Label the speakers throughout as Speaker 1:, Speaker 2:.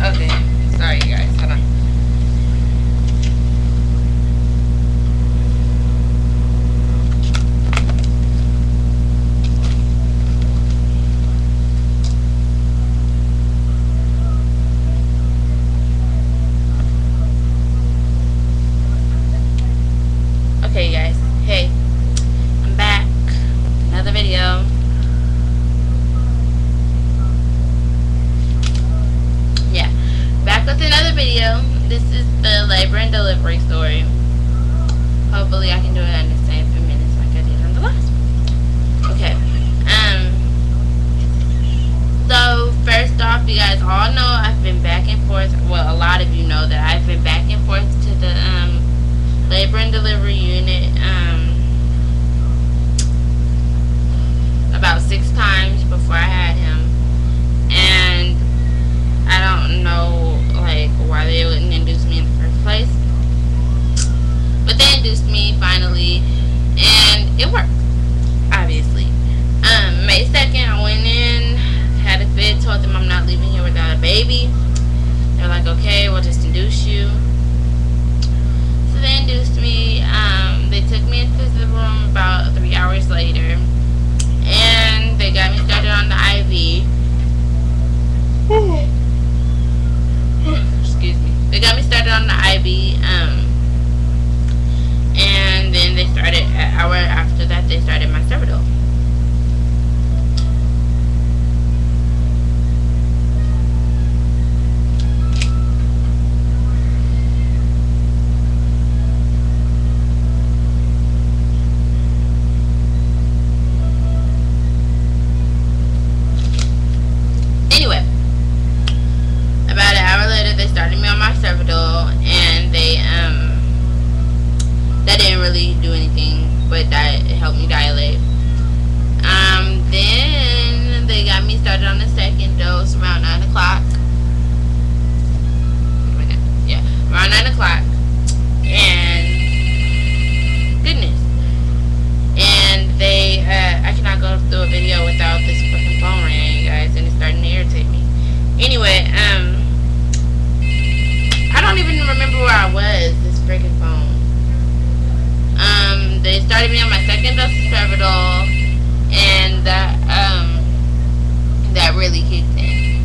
Speaker 1: Okay, sorry you guys, hold on. Okay, guys. Hey, I'm back. Another video. Yeah, back with another video. This is the labor and delivery story. Hopefully, I can do it in the same few minutes like I did on the last one. Okay. So first off, you guys all know I've been back and forth. Well, a lot of you know that I've been back and forth to the labor and delivery unit about 6 times before I had him, and I don't know like why they wouldn't induce me in the first place, but they induced me finally, and it worked, obviously. May 2nd, I went in, had a fit, told them I'm not leaving here without a baby. They're like, okay, we'll just induce you. They induced me. They took me into the room about 3 hours later, and they got me started on the IV. Excuse me. They got me started on the IV, and then they started, an hour after that, they started my cervical. And that didn't really do anything, but that helped me dilate. Then they got me started on the 2nd dose around 9 o'clock. Yeah, around 9 o'clock. And goodness. And they, I cannot go through a video without this fucking phone ringing, you guys, and it's starting to irritate me. Anyway, I don't even remember where I was, this freaking phone. They started me on my 2nd dose of Tramadol, and that really kicked in.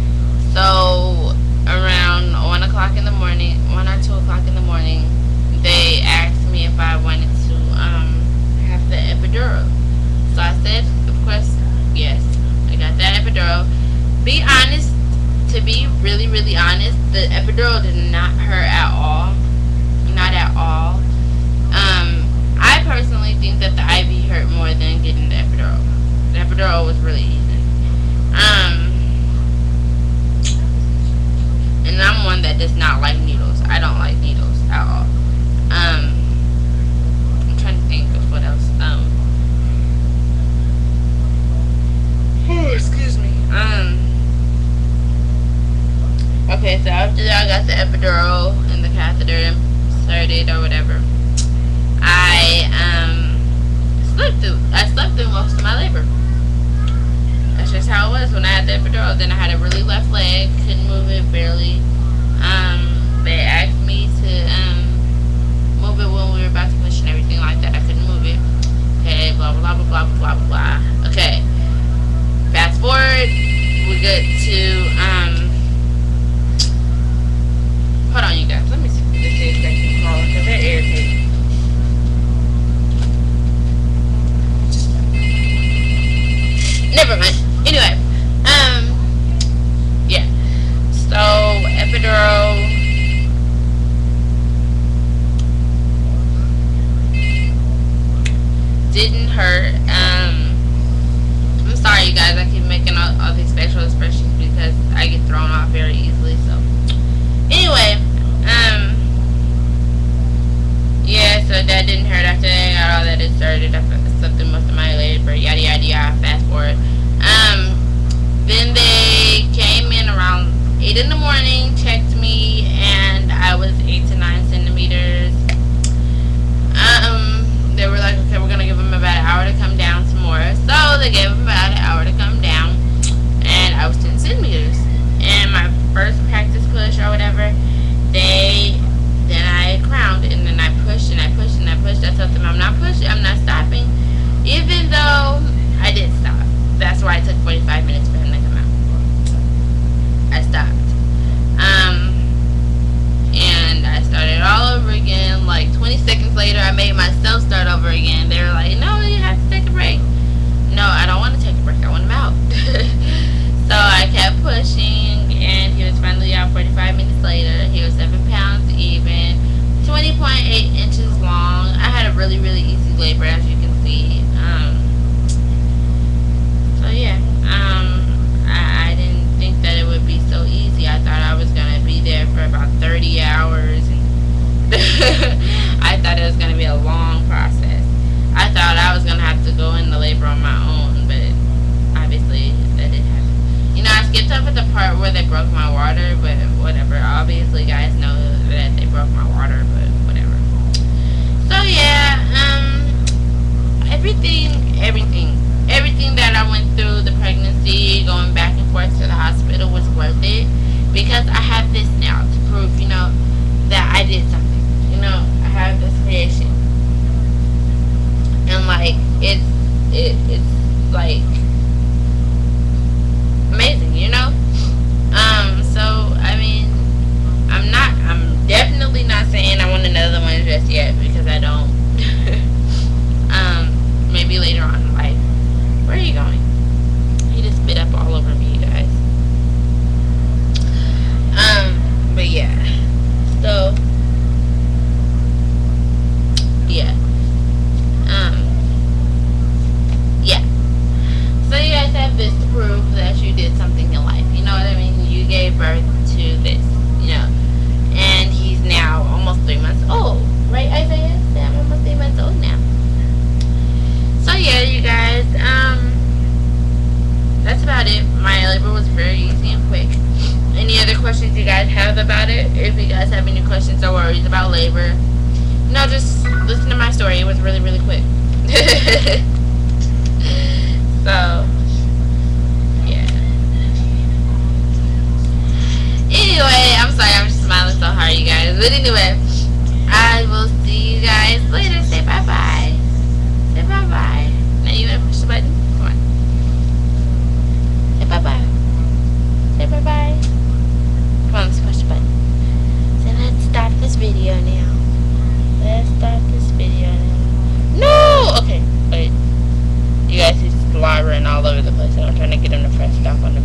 Speaker 1: So around 1 o'clock in the morning, 1 or 2 o'clock in the morning, they asked me if I wanted to have the epidural. So I said, of course, yes. I got that epidural. Be honest. To be really, really honest, the epidural did not hurt at all. Not at all. I personally think that the IV hurt more than getting the epidural. The epidural was really easy. And I'm one that does not like needles. I don't like needles at all. I'm trying to think of what else. Excuse me. Okay, so after that, I got the epidural and the catheter inserted or whatever. I slept through most of my labor. That's just how it was when I had the epidural. Then I had a really left leg, couldn't move it barely. They asked me to move it when we were about to push and everything like that. I couldn't move it. Okay, blah blah blah blah blah blah blah. Okay, fast forward, we get to hold on, you guys. Let me see if this is second call because that irritates me. Never mind. Anyway, yeah. So epidural. Didn't hurt. I'm sorry, you guys. I keep making all these facial expressions because I get thrown off very easily. So. Anyway, yeah, so that didn't hurt after I got all that inserted. I slept through most of my labor, yada yada yada, fast forward. Then they came in around 8 in the morning, checked me, and I was 8 to 9 centimeters. They were like, okay, we're gonna give him about an hour to come down some more. So they gave him about an hour to come down, and I was 10 centimeters. And my first practice push start over again. They were like, no, you have to take a break. No, I don't want to take a break. I want him out. So I kept pushing, and he was finally out 45 minutes later. He was 7 pounds even, 20.8 inches long. I had a really, really easy labor, as you can see. So yeah, I didn't think that it would be so easy. I thought I was going to be there for about 30 hours. I thought it was going to be a long process. I thought I was going to have to go into labor on my own, but obviously that didn't happen. You know, I skipped over the part where they broke my water, but whatever. Obviously, guys know that they broke my water, but whatever. So yeah, everything that I went through, the pregnancy, going back and forth to the hospital was worth it, because I have this now to prove, you know, that I did something. You know, I have this creation, and like it's like amazing, you know. So I mean, I'm definitely not saying I want another one just yet, because I don't. Maybe later on in life. Where are you going? He just spit up all over me, you guys. But yeah. So yeah. Yeah. So you guys have this to prove that you did something in life. You know what I mean? You gave birth to this, you know. And he's now almost 3 months old. Right, Isaiah? Yeah, I'm almost 3 months old now. So yeah, you guys, that's about it. My labor was very easy and quick. Any other questions you guys have about it? If you guys have any questions or worries about labor, you know, just listen to my story. It was really, really quick. So, yeah. Anyway, I'm sorry, I'm smiling so hard, you guys. But anyway, I will see you guys later. Say bye-bye.